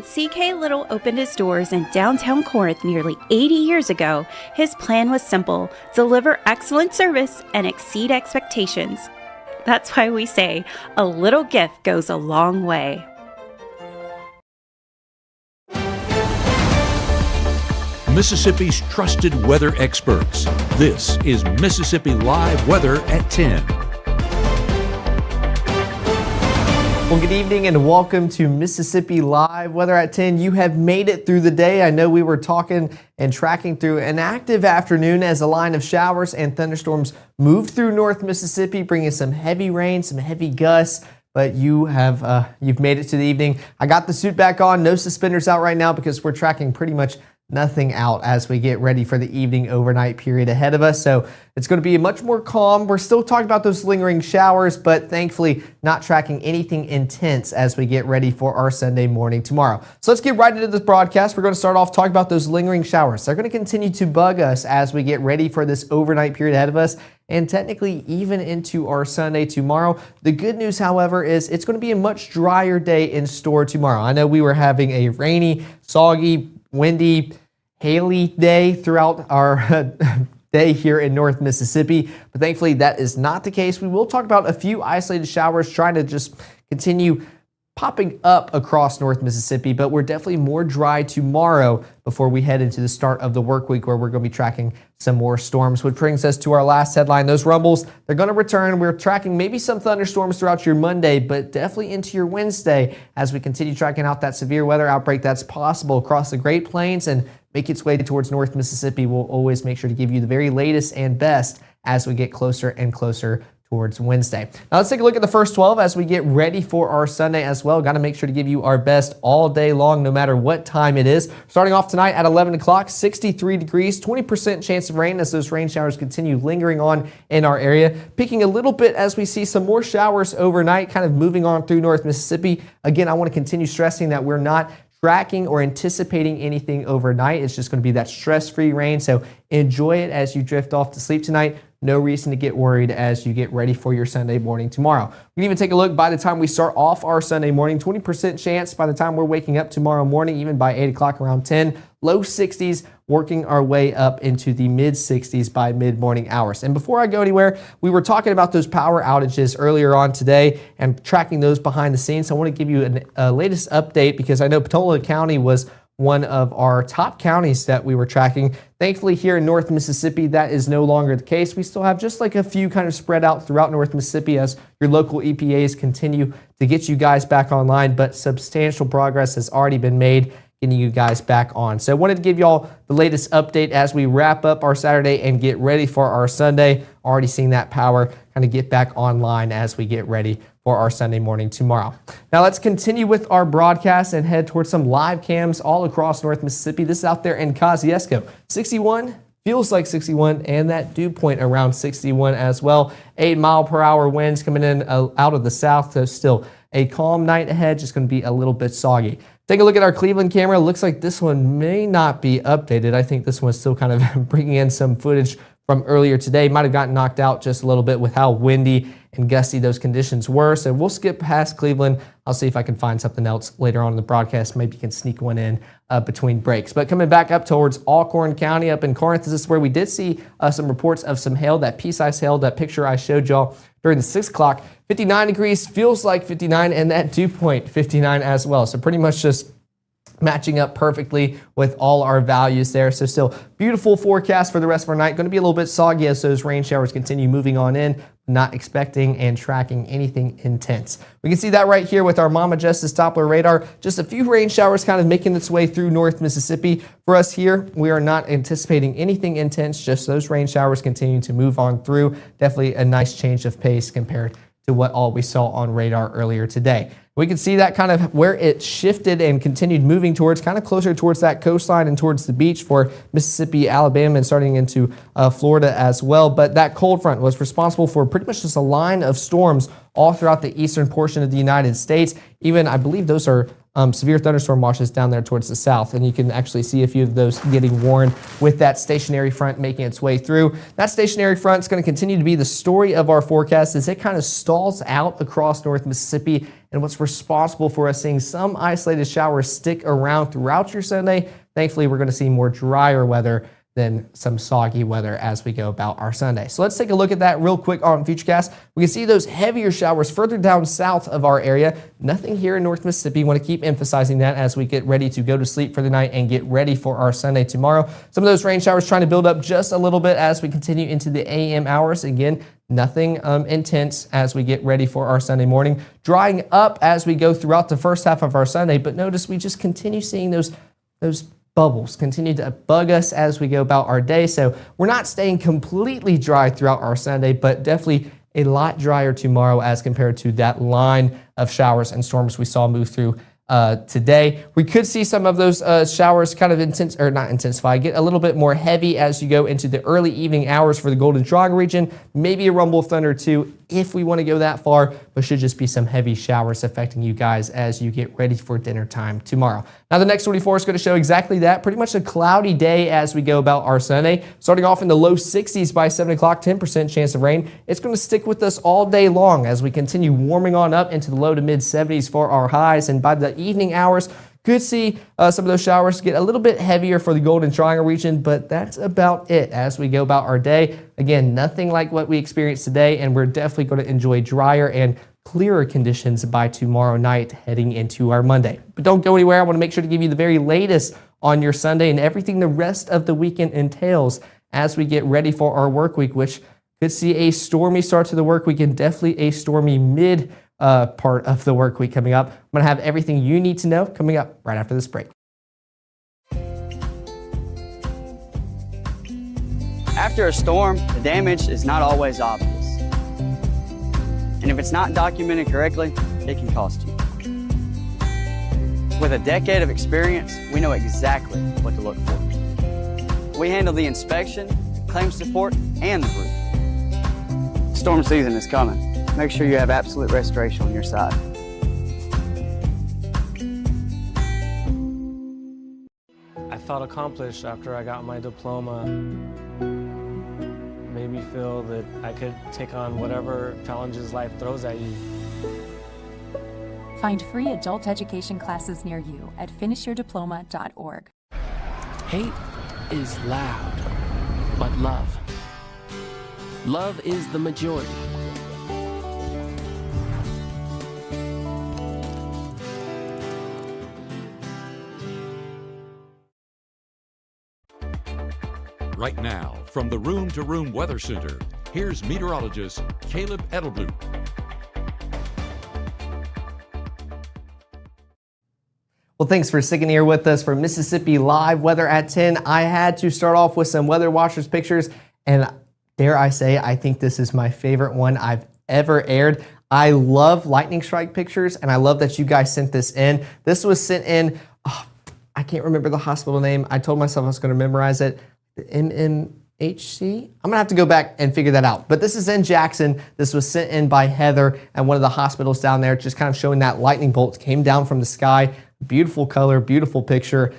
CK Little opened his doors in downtown Corinth nearly 80 years ago, his plan was simple: deliver excellent service and exceed expectations. That's why we say a little gift goes a long way. Mississippi's trusted weather experts. This is Mississippi Live Weather at 10. Well, good evening and welcome to Mississippi Live Weather at 10. You have made it through the day. I know we were talking and tracking through an active afternoon as a line of showers and thunderstorms moved through North Mississippi, bringing some heavy rain, some heavy gusts. But you've made it to the evening. I got the suit back on, no suspenders out right now because we're tracking pretty much nothing out as we get ready for the evening overnight period ahead of us. So it's going to be much more calm. We're still talking about those lingering showers, but thankfully not tracking anything intense as we get ready for our Sunday morning tomorrow. So let's get right into this broadcast. We're going to start off talking about those lingering showers. They're going to continue to bug us as we get ready for this overnight period ahead of us, and technically even into our Sunday tomorrow. The good news, however, is it's going to be a much drier day in store tomorrow. I know we were having a rainy, soggy, windy, haily day throughout our day here in North Mississippi, but thankfully that is not the case. We will talk about a few isolated showers trying to just continue popping up across North Mississippi, but we're definitely more dry tomorrow before we head into the start of the work week, where we're going to be tracking some more storms, which brings us to our last headline. Those rumbles, they're going to return. We're tracking maybe some thunderstorms throughout your Monday, but definitely into your Wednesday as we continue tracking out that severe weather outbreak that's possible across the Great Plains and make its way towards North Mississippi. We'll always make sure to give you the very latest and best as we get closer and closer towards Wednesday. Now let's take a look at the first 12 as we get ready for our Sunday as well. Got to make sure to give you our best all day long, no matter what time it is. Starting off tonight at 11 o'clock, 63 degrees, 20% chance of rain as those rain showers continue lingering on in our area. Picking a little bit as we see some more showers overnight, kind of moving on through North Mississippi. Again, I want to continue stressing that we're not tracking or anticipating anything overnight. It's just going to be that stress-free rain. So enjoy it as you drift off to sleep tonight. No reason to get worried as you get ready for your Sunday morning tomorrow. We can even take a look by the time we start off our Sunday morning. 20% chance by the time we're waking up tomorrow morning, even by 8 o'clock around 10. Low 60s, working our way up into the mid 60s by mid-morning hours. And before I go anywhere, we were talking about those power outages earlier on today and tracking those behind the scenes. So I want to give you a latest update because I know Patola County was one of our top counties that we were tracking. Thankfully, here in North Mississippi, that is no longer the case. We still have just like a few kind of spread out throughout North Mississippi as your local EPAs continue to get you guys back online, but substantial progress has already been made getting you guys back on. So I wanted to give y'all the latest update as we wrap up our Saturday and get ready for our Sunday. Already seeing that power kind of get back online as we get ready for our Sunday morning tomorrow. Now let's continue with our broadcast and head towards some live cams all across North Mississippi. This is out there in Kosciuszko. 61, feels like 61, and that dew point around 61 as well. 8-mile-per-hour winds coming in out of the south, so still a calm night ahead, just going to be a little bit soggy. Take a look at our Cleveland camera. Looks like this one may not be updated. I think this one's still kind of bringing in some footage from earlier today. Might have gotten knocked out just a little bit with how windy and gusty those conditions were. So we'll skip past Cleveland. I'll see if I can find something else later on in the broadcast. Maybe you can sneak one in between breaks. But coming back up towards Alcorn County up in Corinth, this is where we did see some reports of some hail, that pea-sized hail, that picture I showed y'all during the 6 o'clock. 59 degrees, feels like 59, and that dew point 59 as well. So pretty much just matching up perfectly with all our values there. So still beautiful forecast for the rest of our night. Going to be a little bit soggy as those rain showers continue moving on in. Not expecting and tracking anything intense. We can see that right here with our Mama Justice Doppler radar. Just a few rain showers kind of making its way through North Mississippi. For us here, we are not anticipating anything intense, just those rain showers continuing to move on through. Definitely a nice change of pace compared to what all we saw on radar earlier today. We can see that kind of where it shifted and continued moving towards, kind of closer towards that coastline and towards the beach for Mississippi, Alabama, and starting into Florida as well. But that cold front was responsible for pretty much just a line of storms all throughout the eastern portion of the United States. Even, I believe those are severe thunderstorm watches down there towards the south, and you can actually see a few of those getting warned with that stationary front making its way through. That stationary front is going to continue to be the story of our forecast as it kind of stalls out across North Mississippi, and what's responsible for us seeing some isolated showers stick around throughout your Sunday. Thankfully, we're going to see more drier weather than some soggy weather as we go about our Sunday. So let's take a look at that real quick on Futurecast. We can see those heavier showers further down south of our area. Nothing here in North Mississippi. Want to keep emphasizing that as we get ready to go to sleep for the night and get ready for our Sunday tomorrow. Some of those rain showers trying to build up just a little bit as we continue into the AM hours. Again, nothing intense as we get ready for our Sunday morning. Drying up as we go throughout the first half of our Sunday, but notice we just continue seeing those bubbles continue to bug us as we go about our day. So we're not staying completely dry throughout our Sunday, but definitely a lot drier tomorrow as compared to that line of showers and storms we saw move through today. We could see some of those showers kind of not intensify, get a little bit more heavy as you go into the early evening hours for the Golden Triangle region. Maybe a rumble of thunder too, if we want to go that far, but should just be some heavy showers affecting you guys as you get ready for dinner time tomorrow. Now the next 24 is going to show exactly that. Pretty much a cloudy day as we go about our Sunday. Starting off in the low 60s by 7 o'clock, 10% chance of rain. It's going to stick with us all day long as we continue warming on up into the low to mid 70s for our highs. And by the evening hours, could see some of those showers get a little bit heavier for the Golden Triangle region, but that's about it as we go about our day. Again, nothing like what we experienced today, and we're definitely going to enjoy drier and clearer conditions by tomorrow night heading into our Monday. But don't go anywhere. I want to make sure to give you the very latest on your Sunday and everything the rest of the weekend entails as we get ready for our work week, which could see a stormy start to the work week and definitely a stormy mid part of the work week coming up. I'm going to have everything you need to know coming up right after this break. After a storm, the damage is not always obvious. And if it's not documented correctly, it can cost you. With a decade of experience, we know exactly what to look for. We handle the inspection, claim support, and the roof. Storm season is coming. Make sure you have absolute restoration on your side. I felt accomplished after I got my diploma. Made me feel that I could take on whatever challenges life throws at you. Find free adult education classes near you at finishyourdiploma.org. Hate is loud, but love is the majority. Right now, from the Room to Room Weather Center, here's meteorologist Caleb Edelblut. Well, thanks for sticking here with us for Mississippi Live Weather at 10. I had to start off with some Weather Watchers pictures, and dare I say, I think this is my favorite one I've ever aired. I love lightning strike pictures, and I love that you guys sent this in. This was sent in, I can't remember the hospital name. I told myself I was going to memorize it. The MMHC? I'm gonna have to go back and figure that out. But this is in Jackson. This was sent in by Heather at one of the hospitals down there, just kind of showing that lightning bolt came down from the sky. Beautiful color, beautiful picture,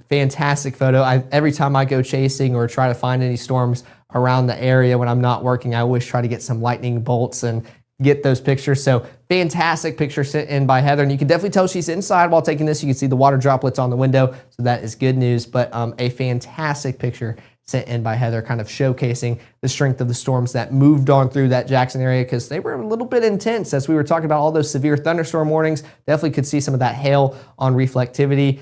fantastic photo. Every time I go chasing or try to find any storms around the area when I'm not working, I always try to get some lightning bolts and get those pictures. So fantastic picture sent in by Heather. And you can definitely tell she's inside while taking this. You can see the water droplets on the window. So that is good news, but a fantastic picture sent in by Heather, kind of showcasing the strength of the storms that moved on through that Jackson area because they were a little bit intense as we were talking about all those severe thunderstorm warnings. Definitely could see some of that hail on reflectivity.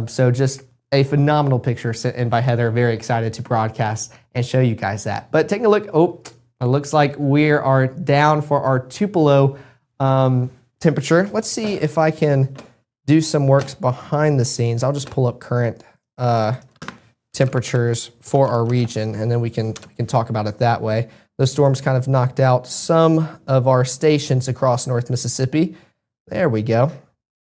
So just a phenomenal picture sent in by Heather. Very excited to broadcast and show you guys that. But taking a look, it looks like we are down for our Tupelo temperature. Let's see if I can do some works behind the scenes. I'll just pull up current temperatures for our region, and then we can talk about it that way. Those storms kind of knocked out some of our stations across North Mississippi. There we go.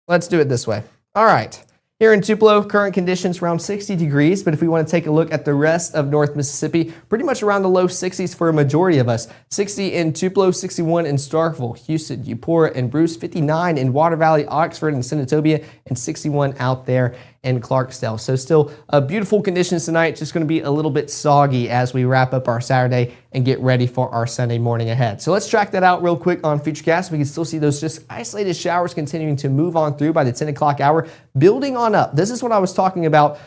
Let's do it this way. All right. Here in Tupelo, current conditions around 60 degrees, but if we want to take a look at the rest of North Mississippi, pretty much around the low 60s for a majority of us. 60 in Tupelo, 61 in Starkville, Houston, Eupora, and Bruce, 59 in Water Valley, Oxford, and Senatobia, and 61 out there in Clarksdale. So still beautiful conditions tonight, just going to be a little bit soggy as we wrap up our Saturday and get ready for our Sunday morning ahead. So let's track that out real quick on Futurecast. We can still see those just isolated showers continuing to move on through by the 10 o'clock hour, building on up. This is what I was talking about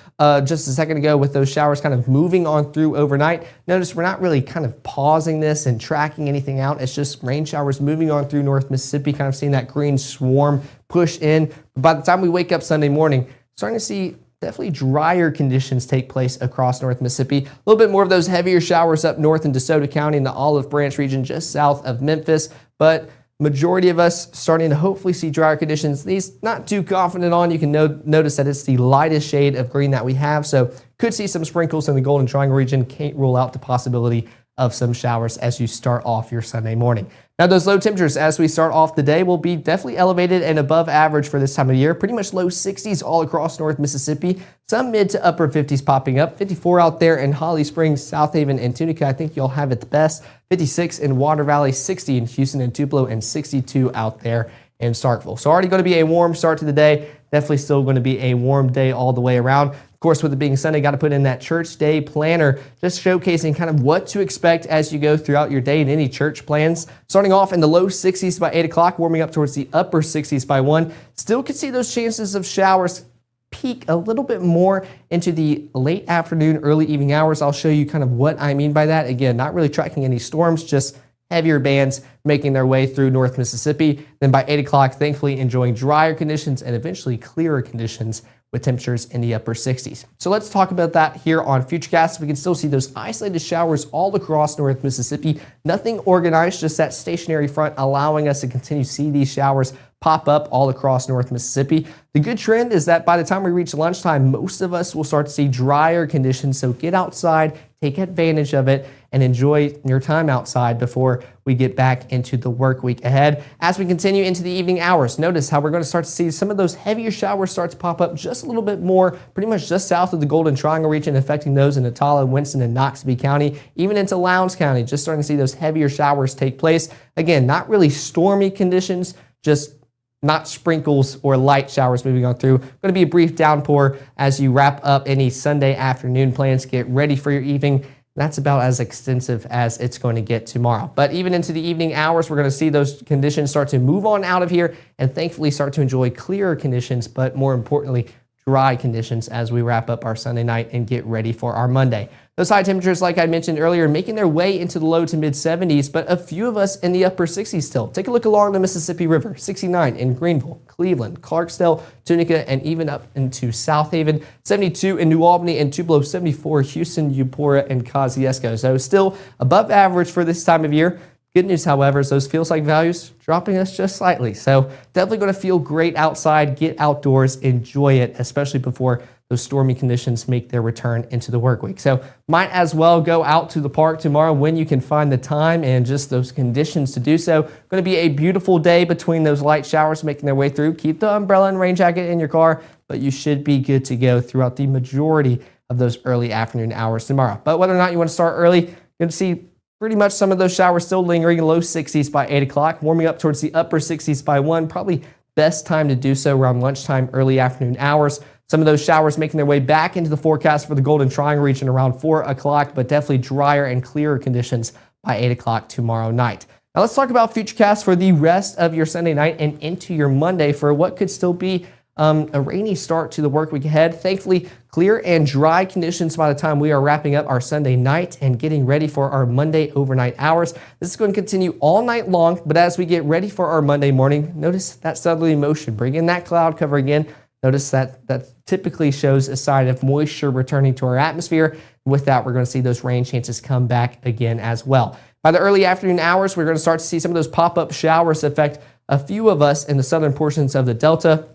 just a second ago with those showers kind of moving on through overnight. Notice we're not really kind of pausing this and tracking anything out. It's just rain showers moving on through North Mississippi, kind of seeing that green swarm push in. By the time we wake up Sunday morning, starting to see definitely drier conditions take place across North Mississippi. A little bit more of those heavier showers up north in DeSoto County in the Olive Branch region just south of Memphis, but majority of us starting to hopefully see drier conditions. These not too confident on. You can notice that it's the lightest shade of green that we have, so could see some sprinkles in the Golden Triangle region. Can't rule out the possibility of some showers as you start off your Sunday morning. Now, those low temperatures as we start off the day will be definitely elevated and above average for this time of year. Pretty much low 60s all across North Mississippi. Some mid to upper 50s popping up. 54 out there in Holly Springs, South Haven, and Tunica. I think you'll have it the best. 56 in Water Valley, 60 in Houston and Tupelo, and 62 out there in Starkville. So already going to be a warm start to the day. Definitely still going to be a warm day all the way around. Of course, with it being Sunday, got to put in that church day planner, just showcasing kind of what to expect as you go throughout your day and any church plans. Starting off in the low 60s by 8 o'clock, warming up towards the upper 60s by 1. Still could see those chances of showers peak a little bit more into the late afternoon, early evening hours. I'll show you kind of what I mean by that. Again, not really tracking any storms, just heavier bands making their way through North Mississippi. Then by 8 o'clock, thankfully enjoying drier conditions and eventually clearer conditions with temperatures in the upper 60s. So let's talk about that here on Futurecast. We can still see those isolated showers all across North Mississippi. Nothing organized, just that stationary front allowing us to continue to see these showers pop up all across North Mississippi. The good trend is that by the time we reach lunchtime, most of us will start to see drier conditions. So get outside, take advantage of it, and enjoy your time outside before we get back into the work week ahead. As we continue into the evening hours, notice how we're going to start to see some of those heavier showers start to pop up just a little bit more, pretty much just south of the Golden Triangle region, affecting those in Attala, Winston, and Noxubee County, even into Lowndes County, just starting to see those heavier showers take place. Again, not really stormy conditions, just not sprinkles or light showers moving on through. Going to be a brief downpour as you wrap up any Sunday afternoon plans, get ready for your evening. That's about as extensive as it's going to get tomorrow. But even into the evening hours, we're going to see those conditions start to move on out of here and thankfully start to enjoy clearer conditions, but more importantly, dry conditions as we wrap up our Sunday night and get ready for our Monday. Those high temperatures, like I mentioned earlier, making their way into the low to mid 70s, but a few of us in the upper 60s still. Take a look along the Mississippi River, 69 in Greenville, Cleveland, Clarksdale, Tunica, and even up into South Haven, 72 in New Albany and Tupelo, 74 Houston, Eupora, and Kosciuszko. So still above average for this time of year. Good news, however, is those feels like values dropping us just slightly. So definitely going to feel great outside, get outdoors, enjoy it, especially before those stormy conditions make their return into the work week. So might as well go out to the park tomorrow when you can find the time and just those conditions to do so. Going to be a beautiful day between those light showers making their way through. Keep the umbrella and rain jacket in your car, but you should be good to go throughout the majority of those early afternoon hours tomorrow. But whether or not you want to start early, you're going to see pretty much some of those showers still lingering in low 60s by 8 o'clock, warming up towards the upper 60s by 1. Probably best time to do so around lunchtime, early afternoon hours. Some of those showers making their way back into the forecast for the Golden Triangle region around 4 o'clock, but definitely drier and clearer conditions by 8 o'clock tomorrow night. Now let's talk about Futurecast for the rest of your Sunday night and into your Monday for what could still be a rainy start to the work week ahead. Thankfully, clear and dry conditions by the time we are wrapping up our Sunday night and getting ready for our Monday overnight hours. This is going to continue all night long, but as we get ready for our Monday morning, notice that southerly motion. Bring in that cloud cover again. Notice that typically shows a sign of moisture returning to our atmosphere. With that, we're going to see those rain chances come back again as well. By the early afternoon hours, we're going to start to see some of those pop-up showers affect a few of us in the southern portions of the Delta,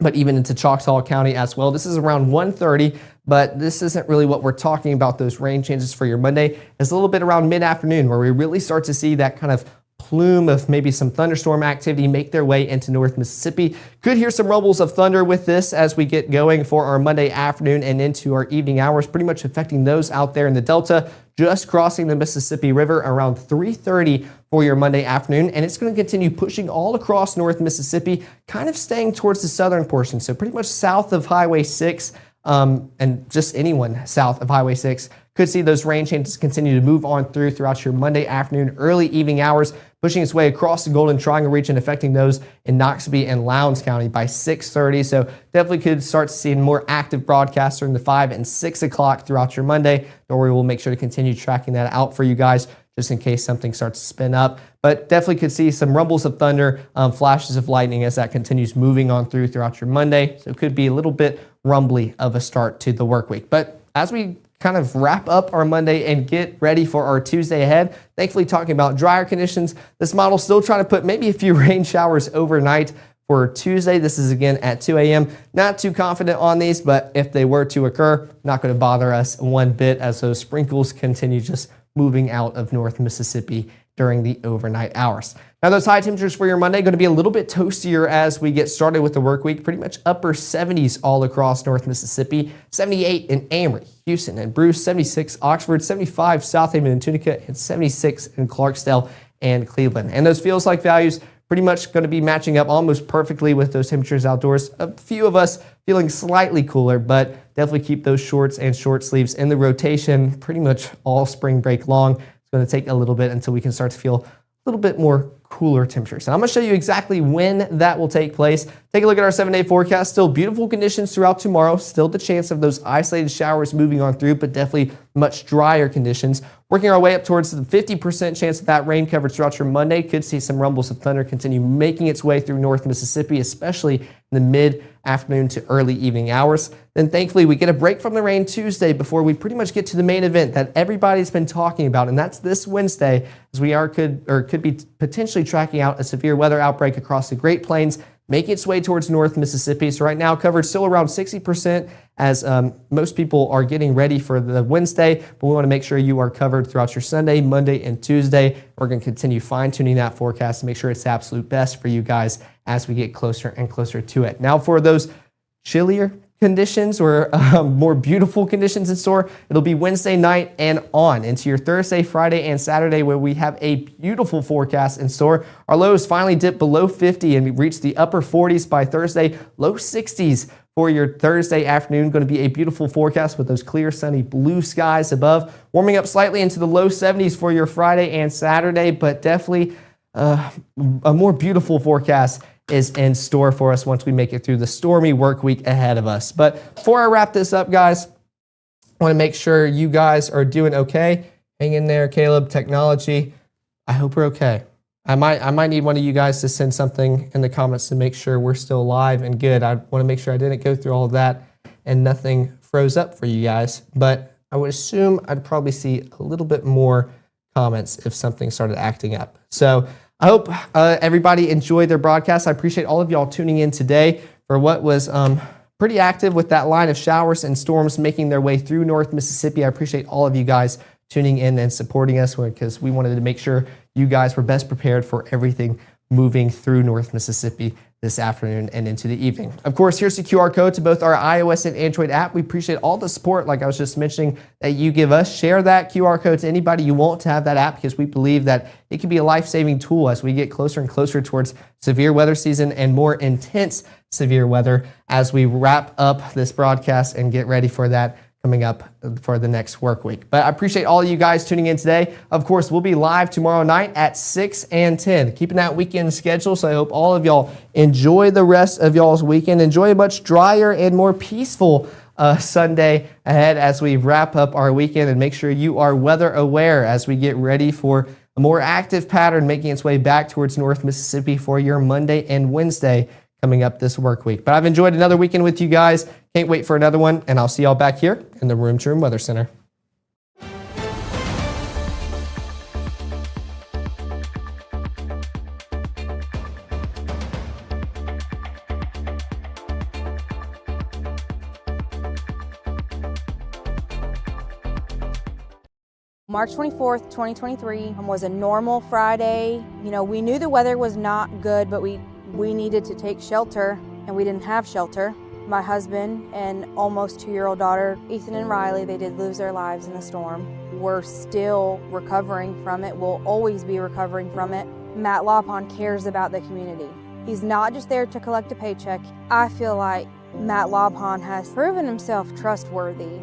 but even into Choctaw County as well. This is around 1:30, but this isn't really what we're talking about, those rain chances for your Monday. It's a little bit around mid-afternoon where we really start to see that kind of plume of maybe some thunderstorm activity make their way into North Mississippi. Could hear some rumbles of thunder with this as we get going for our Monday afternoon and into our evening hours, pretty much affecting those out there in the Delta, just crossing the Mississippi River around 3:30 for your Monday afternoon. And it's going to continue pushing all across North Mississippi, kind of staying towards the southern portion. So pretty much south of Highway 6 and just anyone south of Highway 6 could see those rain changes continue to move on throughout your Monday afternoon, early evening hours, pushing its way across the Golden Triangle region, affecting those in Noxubee and Lowndes County by 6:30. So definitely could start seeing more active broadcasts during the 5 and 6 o'clock throughout your Monday. Don't worry, we'll make sure to continue tracking that out for you guys just in case something starts to spin up. But definitely could see some rumbles of thunder, flashes of lightning as that continues moving on throughout your Monday. So it could be a little bit rumbly of a start to the work week. But as we kind of wrap up our Monday and get ready for our Tuesday ahead, thankfully talking about drier conditions, this model still trying to put maybe a few rain showers overnight for Tuesday. This is again at 2 a.m. Not too confident on these, but if they were to occur, not going to bother us one bit as those sprinkles continue just moving out of North Mississippi during the overnight hours. Now those high temperatures for your Monday going to be a little bit toastier as we get started with the work week. Pretty much upper 70s all across North Mississippi. 78 in Amory, Houston, and Bruce. 76 Oxford, 75 Southaven and Tunica, and 76 in Clarksdale and Cleveland. And those feels like values pretty much going to be matching up almost perfectly with those temperatures outdoors. A few of us feeling slightly cooler, but definitely keep those shorts and short sleeves in the rotation pretty much all spring break long. It's going to take a little bit until we can start to feel a little bit more cooler temperatures. And I'm going to show you exactly when that will take place. Take a look at our 7-day forecast. Still beautiful conditions throughout tomorrow. Still the chance of those isolated showers moving on through, but definitely much drier conditions. Working our way up towards the 50% chance of that rain coverage throughout your Monday. Could see some rumbles of thunder continue making its way through North Mississippi, especially in the mid-afternoon to early evening hours. Then thankfully we get a break from the rain Tuesday before we pretty much get to the main event that everybody's been talking about, and that's this Wednesday, as we could be potentially tracking out a severe weather outbreak across the Great Plains, making its way towards North Mississippi. So right now covered still around 60% as most people are getting ready for the Wednesday, but we want to make sure you are covered throughout your Sunday, Monday, and Tuesday. We're going to continue fine-tuning that forecast to make sure it's the absolute best for you guys as we get closer and closer to it. Now for those chillier conditions or more beautiful conditions in store, it'll be Wednesday night and on into your Thursday, Friday, and Saturday, where we have a beautiful forecast in store. Our lows finally dip below 50 and we reach the upper 40s by Thursday, low 60s for your Thursday afternoon. Going to be a beautiful forecast with those clear, sunny blue skies above. Warming up slightly into the low 70s for your Friday and Saturday, but definitely a more beautiful forecast is in store for us once we make it through the stormy work week ahead of us. But before I wrap this up, guys, I want to make sure you guys are doing okay. Hang in there, Caleb, technology. I hope we're okay. I might need one of you guys to send something in the comments to make sure we're still live and good. I want to make sure I didn't go through all of that and nothing froze up for you guys. But I would assume I'd probably see a little bit more comments if something started acting up. So I hope everybody enjoyed their broadcast. I appreciate all of y'all tuning in today for what was pretty active with that line of showers and storms making their way through North Mississippi. I appreciate all of you guys tuning in and supporting us because we wanted to make sure you guys were best prepared for everything moving through North Mississippi this afternoon and into the evening. Of course, here's the QR code to both our iOS and Android app. We appreciate all the support, like I was just mentioning, that you give us. Share that QR code to anybody you want to have that app because we believe that it can be a life-saving tool as we get closer and closer towards severe weather season and more intense severe weather as we wrap up this broadcast and get ready for that coming up for the next work week. But I appreciate all of you guys tuning in today. Of course, we'll be live tomorrow night at 6 and 10, keeping that weekend schedule. So I hope all of y'all enjoy the rest of y'all's weekend. Enjoy a much drier and more peaceful Sunday ahead as we wrap up our weekend, and make sure you are weather aware as we get ready for a more active pattern making its way back towards North Mississippi for your Monday and Wednesday coming up this work week. But I've enjoyed another weekend with you guys. Can't wait for another one, and I'll see y'all back here in the Room to Room Weather Center. March 24th, 2023 was a normal Friday. You know, we knew the weather was not good, but we needed to take shelter, and we didn't have shelter. My husband and almost 2-year-old daughter, Ethan and Riley, they did lose their lives in the storm. We're still recovering from it. We'll always be recovering from it. Matt Lawpon cares about the community. He's not just there to collect a paycheck. I feel like Matt Lawpon has proven himself trustworthy.